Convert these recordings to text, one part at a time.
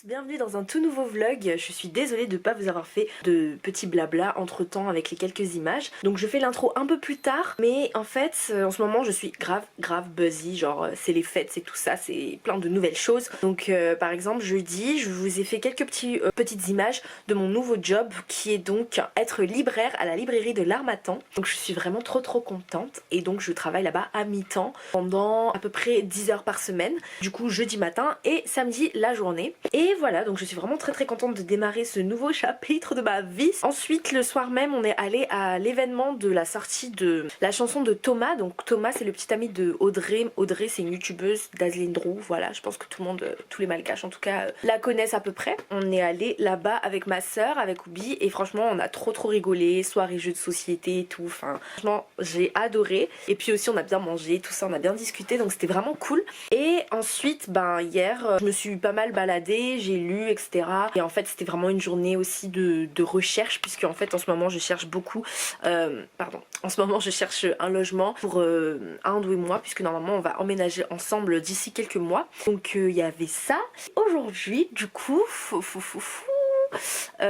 Bienvenue dans un tout nouveau vlog. Je suis désolée de ne pas vous avoir fait de petits blabla entre temps avec les quelques images. Donc je fais l'intro un peu plus tard, mais en fait en ce moment je suis grave buzzy, genre c'est les fêtes, c'est tout ça, c'est plein de nouvelles choses. Donc par exemple jeudi je vous ai fait quelques petites images de mon nouveau job qui est donc être libraire à la librairie de l'Harmattan. Donc je suis vraiment trop contente et donc je travaille là-bas à mi-temps pendant à peu près 10 heures par semaine. Du coup jeudi matin et samedi la journée. Et voilà, donc je suis vraiment très contente de démarrer ce nouveau chapitre de ma vie. Ensuite le soir même on est allé à l'événement de la sortie de la chanson de Thomas. Donc Thomas c'est le petit ami de Audrey. Audrey c'est une youtubeuse d'Azlindrou, voilà, je pense que tout le monde, tous les malgaches en tout cas la connaissent à peu près. On est allé là-bas avec ma soeur, avec Oubi, et franchement on a trop rigolé, soirée jeux de société et tout, enfin franchement j'ai adoré. Et puis aussi on a bien mangé, tout ça, on a bien discuté, donc c'était vraiment cool. Et ensuite ben hier je me suis pas mal baladée, j'ai lu etc. Et en fait c'était vraiment une journée aussi de recherche, puisque en fait en ce moment je cherche beaucoup en ce moment je cherche un logement pour Andou et moi, puisque normalement on va emménager ensemble d'ici quelques mois. Donc il y avait ça. Aujourd'hui du coup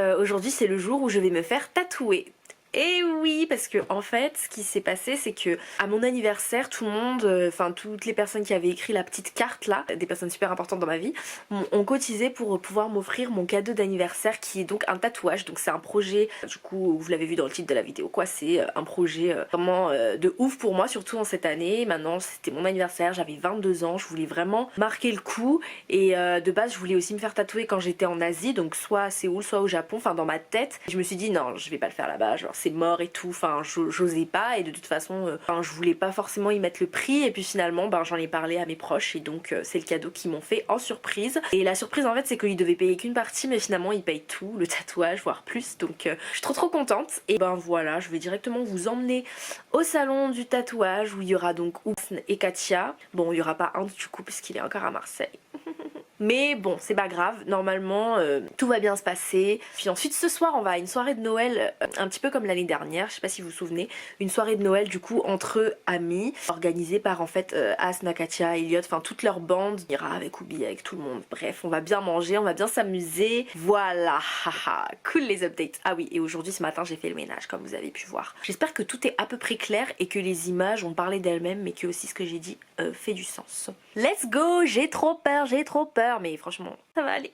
aujourd'hui c'est le jour où je vais me faire tatouer. Et oui, parce que en fait ce qui s'est passé c'est que à mon anniversaire tout le monde, enfin toutes les personnes qui avaient écrit la petite carte là, des personnes super importantes dans ma vie, ont cotisé pour pouvoir m'offrir mon cadeau d'anniversaire qui est donc un tatouage. Donc c'est un projet, du coup vous l'avez vu dans le titre de la vidéo quoi, c'est un projet vraiment de ouf pour moi, surtout en cette année. Maintenant c'était mon anniversaire, j'avais 22 ans, je voulais vraiment marquer le coup. Et de base je voulais aussi me faire tatouer quand j'étais en Asie, donc soit à Séoul soit au Japon, enfin dans ma tête. Je me suis dit non je vais pas le faire là-bas, genre c'est mort et tout, enfin j'osais pas, et de toute façon je voulais pas forcément y mettre le prix. Et puis finalement j'en ai parlé à mes proches et donc c'est le cadeau qu'ils m'ont fait en surprise. Et la surprise en fait c'est qu'ils devaient payer qu'une partie, mais finalement ils payent tout, le tatouage voire plus, donc je suis trop contente. Et ben voilà, je vais directement vous emmener au salon du tatouage où il y aura donc Oupsn et Katia. Bon il y aura pas un du coup puisqu'il est encore à Marseille. Mais bon c'est pas grave, normalement tout va bien se passer. Puis ensuite ce soir on va à une soirée de Noël un petit peu comme l'année dernière, je sais pas si vous vous souvenez, une soirée de Noël du coup entre amis, organisée par en fait Asna, Katia, Elliot, enfin toute leur bande. On ira avec Oubi, avec tout le monde, bref on va bien manger, on va bien s'amuser, voilà. Haha, cool les updates. Ah oui, et aujourd'hui ce matin j'ai fait le ménage comme vous avez pu voir. J'espère que tout est à peu près clair et que les images ont parlé d'elles-mêmes, mais que aussi ce que j'ai dit fait du sens. Let's go, j'ai trop peur, mais franchement ça va aller.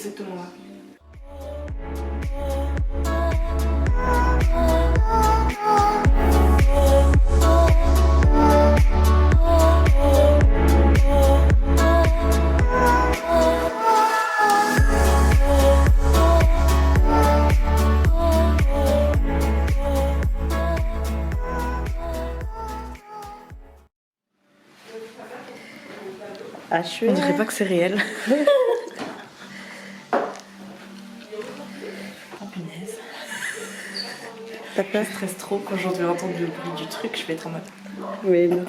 exactement là. On dirait pas que c'est réel. Oh punaise. T'as peur? Je stresse trop quand je vais entendre le bruit du truc, je vais être en mode. Oui, non.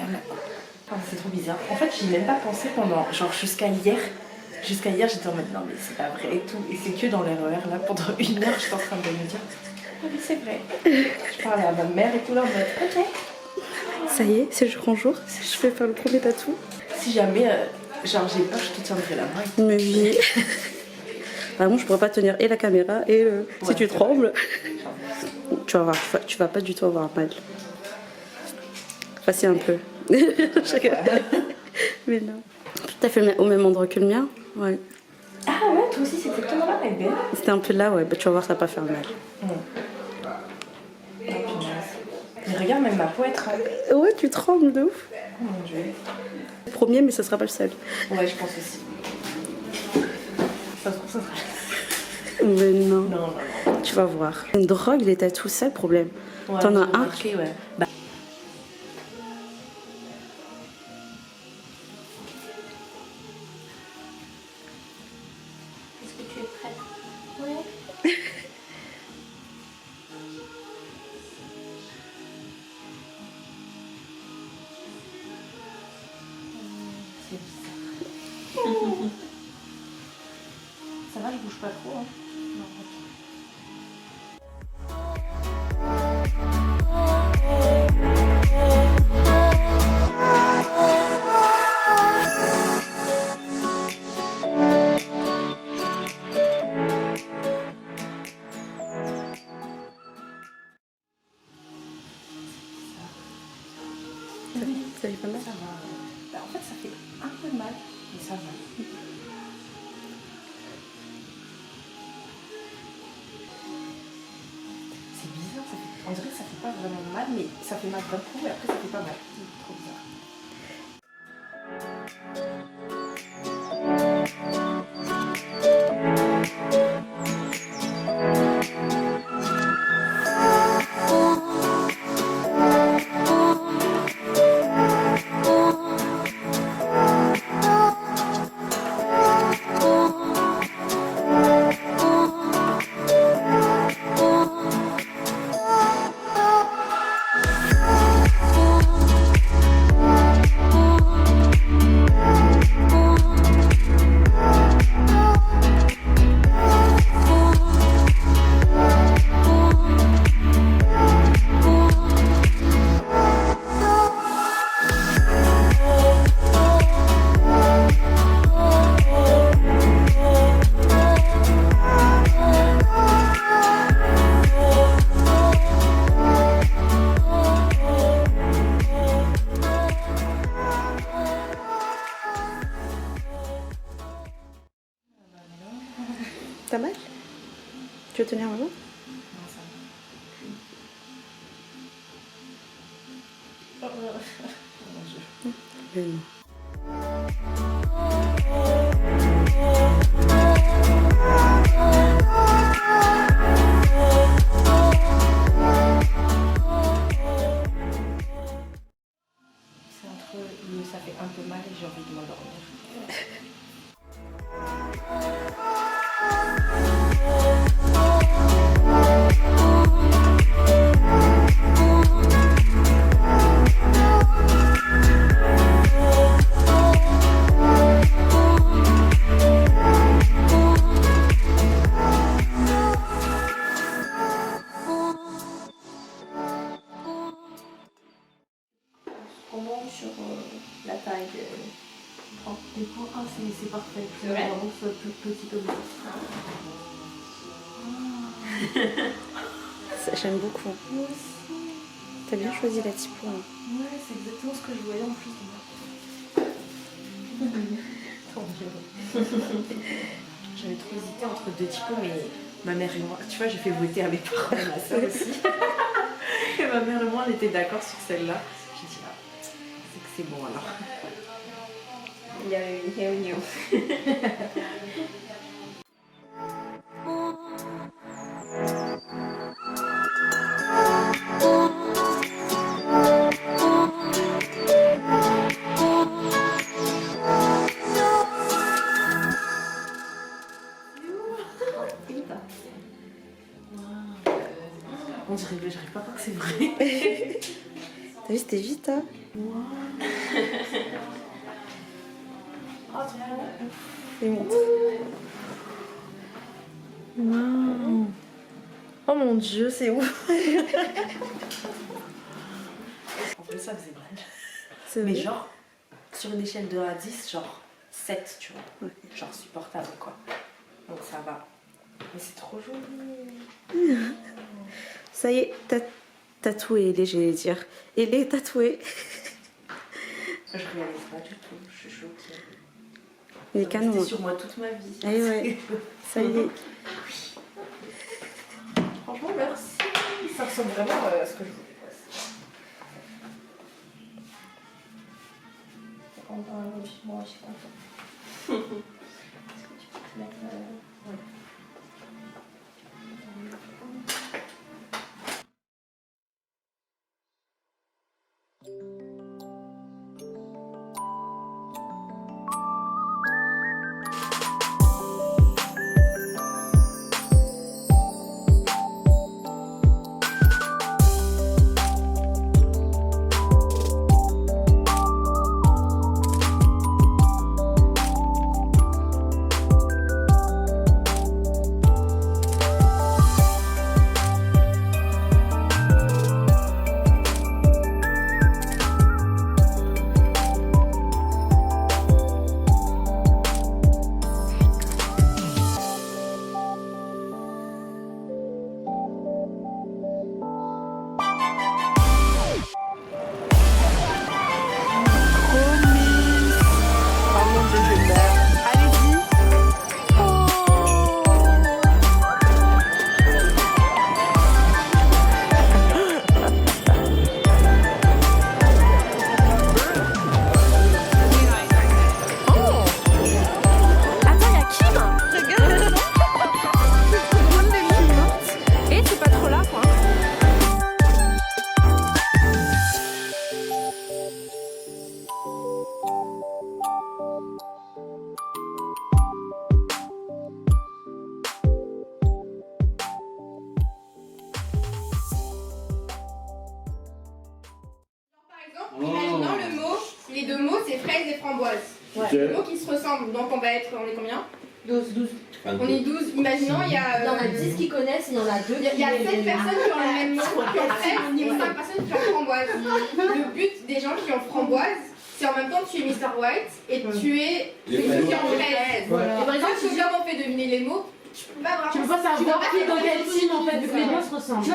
Oh, c'est trop bizarre. En fait, j'y ai même pas pensé pendant. Genre jusqu'à hier. Jusqu'à hier, j'étais en mode non, mais c'est pas vrai et tout. Et c'est que dans l'erreur là, pendant 1 heure, j'étais en train de me dire ah, mais c'est vrai. Je parlais à ma mère et tout là en mode ok. Ça y est, c'est jour en jour. Je vais faire le premier tatou. Si jamais, genre j'ai peur, je te tiendrai la main. Mais oui. Par contre, je pourrais pas tenir et la caméra et si tu trembles, tu vas voir, tu vas pas du tout avoir mal. Enfin, si un peu. Mais non. T'as fait au même endroit que le mien? Ouais. Ah ouais, toi aussi c'est exactement là, bébé. C'était un peu là, ouais. Bah, tu vas voir, ça va pas faire mal. Mais regarde, même ma peau est tremble. Ouais, tu trembles de ouf. Oh mon dieu. Le premier, mais ça sera pas le seul. Ouais, je pense aussi. Ça se trouve, ça sera. Mais non. Non, non, non. Tu vas voir. Une drogue, les tatous, c'est le problème. Ouais, T'en as un. marqué, ouais. Bah. Est-ce que tu es prête? Ouais. C'est bizarre. Ça va, je bouge pas trop, hein? Non, ok. Ça fait pas mal? Ça va. Bah, en fait, ça fait un peu mal, mais ça va. C'est bizarre, ça fait... on dirait que ça fait pas vraiment mal, mais ça fait mal d'un coup et après ça fait pas mal. C'est trop bizarre. T'as mal? Tu veux tenir ma main? Non, ça va. Oh mon dieu. Mais non. C'est entre ça fait un peu mal et j'ai envie de m'endormir. Comment sur la taille des points, ah, c'est parfait. C'est vrai. Vraiment que ce soit plus petit comme ça. J'aime beaucoup. Moi aussi. T'as bien choisi la typo. Hein. Ouais, c'est exactement ce que je voyais en plus. Trop bien. J'avais trop hésité entre deux typos, mais ma mère et moi, tu vois, j'ai fait voter à mes parents et ma soeur aussi. Et ma mère et moi, on était d'accord sur celle-là. J'ai dit, ah, c'est que c'est bon alors. Il y a eu une réunion. On dirait que j'arrive pas à croire que c'est vrai. T'as vu, c'était vite, hein? Wow. Oh, trop bon. Et monte. Wow. Oh mon dieu, c'est ouf. En fait, ça faisait mal. C'est Mais vrai. genre, sur une échelle de 1 à 10, genre 7, tu vois. Ouais. Genre supportable, quoi. Donc ça va. Mais c'est trop joli. Ça y est, t'as tatoué, Elé, j'allais dire. Elé est tatouée. Je réalise pas du tout, je suis choquée. Il est C'était canon. sur moi toute ma vie. Ah ouais, ça y est. Franchement, merci. Ça ressemble vraiment à ce que je voulais. Moi, je suis contente. Est-ce que tu peux te mettre... Ouais. Imaginons le mot, les deux mots c'est fraise et framboise. Ouais. Deux mots qui se ressemblent, donc on est combien 12. On est 12, imaginons il y a... Il y en a 10 qui connaissent, il y en a 2 qui... Il y a 7 personnes qui ont le même mot, qui ont fraise, et 5 personnes qui ont framboise. Le but des gens qui ont framboise, c'est en même temps tu es Mr. White et tu es celui qui ont fraise. Voilà. Et par exemple, si on fait deviner les mots, tu peux pas vraiment... Tu peux pas savoir qui est dans quel team en fait, vu que les mots se ressemblent.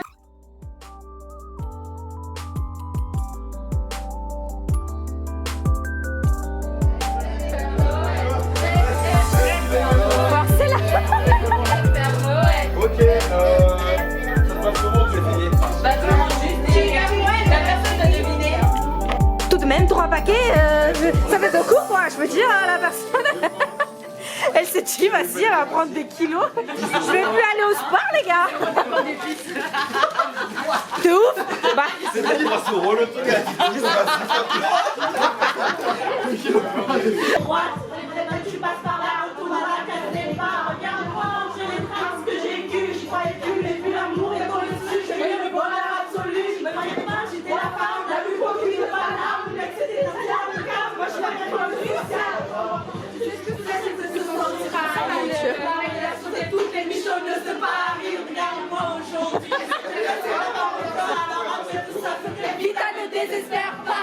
Ok, ça se passe comment tu vas essayer? Tout de même, 3 paquets, ça fait beaucoup, quoi. Je veux dire, hein, la personne, elle s'est dit, vas-y, elle va prendre des kilos. Je vais plus aller au sport, les gars. De ouf. Bah. C'est-à-dire parce que le truc à la Tu passes par là, retourne à la case départ. Regarde-moi, j'ai les traces que j'ai vécues. J'y croyais plus, mais plus l'amour est dans le dessus. J'ai eu le bonheur absolu. Je me croyais pas, j'étais la femme. La plus beau cul de Paname. Le mec, c'était un diable de cave. Moi, je suis la grande femme cruciale. Tu sais ce que c'est, c'est que ce sont des rails. La révélation de toutes les michonneuses de Paris. Regarde-moi aujourd'hui. Alors, tout ça, vite, ne désespère pas.